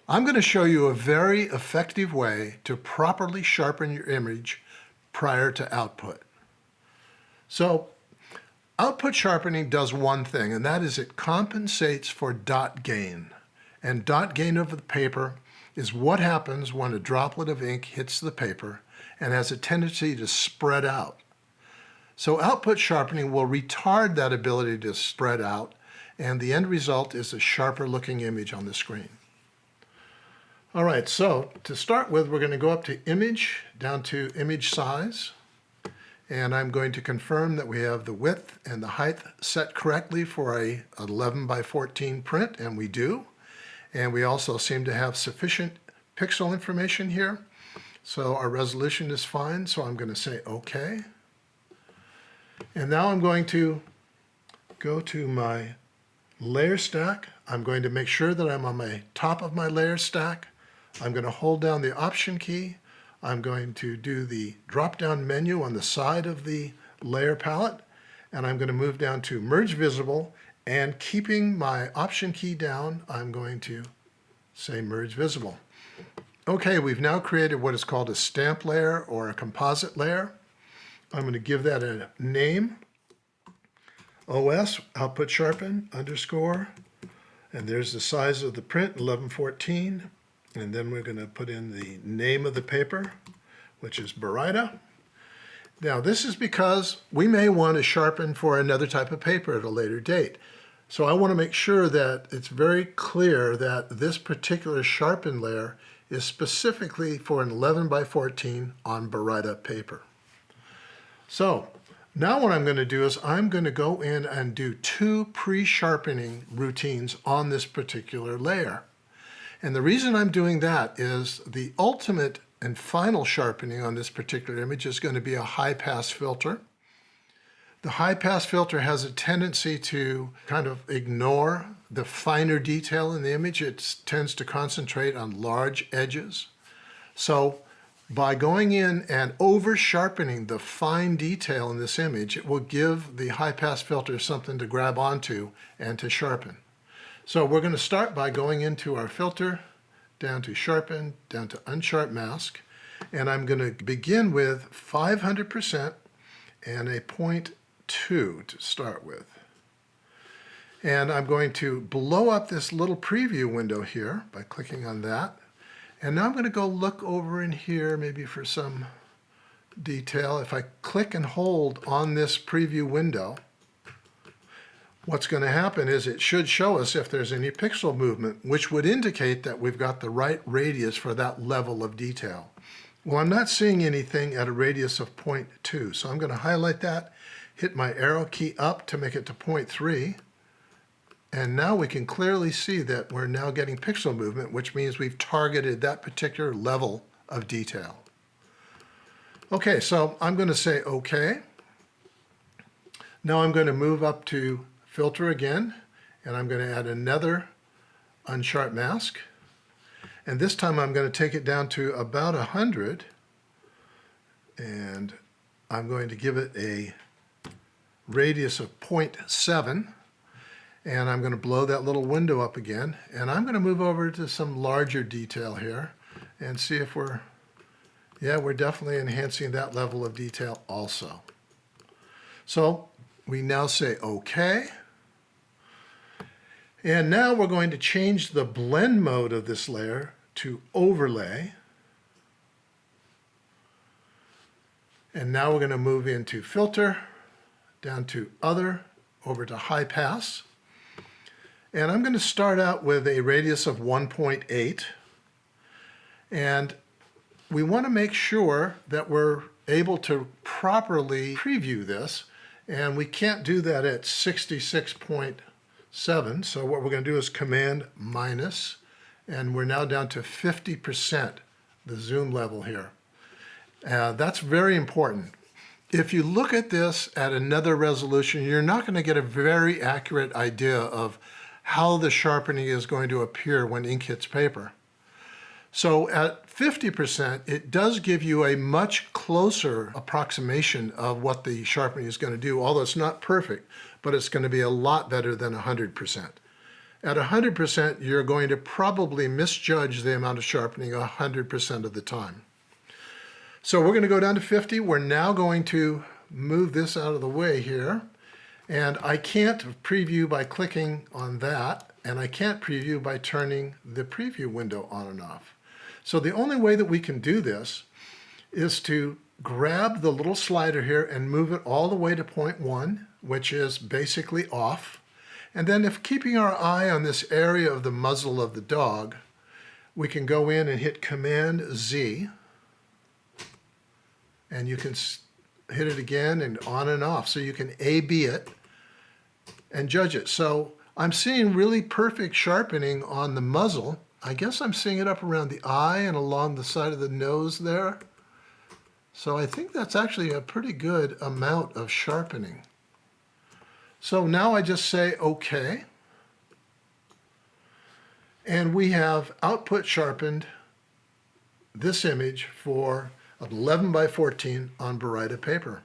I'm going to show you a very effective way to properly sharpen your image prior to output. So, output sharpening does one thing, and that is it compensates for dot gain. And dot gain of the paper is what happens when a droplet of ink hits the paper and has a tendency to spread out. So output sharpening will retard that ability to spread out, and the end result is a sharper looking image on the screen. All right, so to start with, we're going to go up to image, down to image size, and I'm going to confirm that we have the width and the height set correctly for a 11 by 14 print, and we do. And we also seem to have sufficient pixel information here, so our resolution is fine, so I'm going to say OK. And now I'm going to go to my layer stack. I'm going to make sure that I'm on my top of my layer stack. I'm going to hold down the Option key. I'm going to do the drop-down menu on the side of the layer palette, and I'm going to move down to Merge Visible, and keeping my Option key down, I'm going to say Merge Visible. Okay, we've now created what is called a stamp layer or a composite layer. I'm going to give that a name, OS, output sharpen, underscore, and there's the size of the print, 1114. And then we're going to put in the name of the paper, which is Baryta. Now this is because we may want to sharpen for another type of paper at a later date. So I want to make sure that it's very clear that this particular sharpen layer is specifically for an 11 by 14 on Baryta paper. So now what I'm going to do is I'm going to go in and do 2 pre-sharpening routines on this particular layer. And the reason I'm doing that is the ultimate and final sharpening on this particular image is going to be a high-pass filter. The high-pass filter has a tendency to kind of ignore the finer detail in the image. It tends to concentrate on large edges. So by going in and over-sharpening the fine detail in this image, it will give the high-pass filter something to grab onto and to sharpen. So we're going to start by going into our filter, down to sharpen, down to unsharp mask, and I'm going to begin with 500% and a 0.2 to start with. And I'm going to blow up this little preview window here by clicking on that. And now I'm going to go look over in here maybe for some detail. If I click and hold on this preview window, what's going to happen is it should show us if there's any pixel movement, which would indicate that we've got the right radius for that level of detail. Well, I'm not seeing anything at a radius of 0.2, so I'm going to highlight that, hit my arrow key up to make it to 0.3, and now we can clearly see that we're now getting pixel movement, which means we've targeted that particular level of detail. Okay, so I'm going to say OK. Now I'm going to move up to filter again, and I'm going to add another unsharp mask, and this time I'm going to take it down to about 100, and I'm going to give it a radius of 0.7, and I'm going to blow that little window up again, and I'm going to move over to some larger detail here and see if we're definitely enhancing that level of detail also. So we now say OK. And now we're going to change the blend mode of this layer to overlay. And now we're going to move into filter, down to other, over to high pass. And I'm going to start out with a radius of 1.8. And we want to make sure that we're able to properly preview this. And we can't do that at 66.7, so what we're going to do is Command minus, and we're now down to 50%, the zoom level here. That's very important. If you look at this at another resolution, you're not going to get a very accurate idea of how the sharpening is going to appear when ink hits paper. So at 50%, it does give you a much closer approximation of what the sharpening is going to do, although it's not perfect, but it's going to be a lot better than 100%. At 100%, you're going to probably misjudge the amount of sharpening 100% of the time. So we're going to go down to 50. We're now going to move this out of the way here. And I can't preview by clicking on that, and I can't preview by turning the preview window on and off. So the only way that we can do this is to grab the little slider here and move it all the way to 0.1, which is basically off. And then if keeping our eye on this area of the muzzle of the dog, we can go in and hit Command Z, and you can hit it again and on and off. So you can A/B it and judge it. So I'm seeing really perfect sharpening on the muzzle. I guess I'm seeing it up around the eye and along the side of the nose there. So I think that's actually a pretty good amount of sharpening. So now I just say OK. And we have output sharpened this image for 11 by 14 on Baryta paper.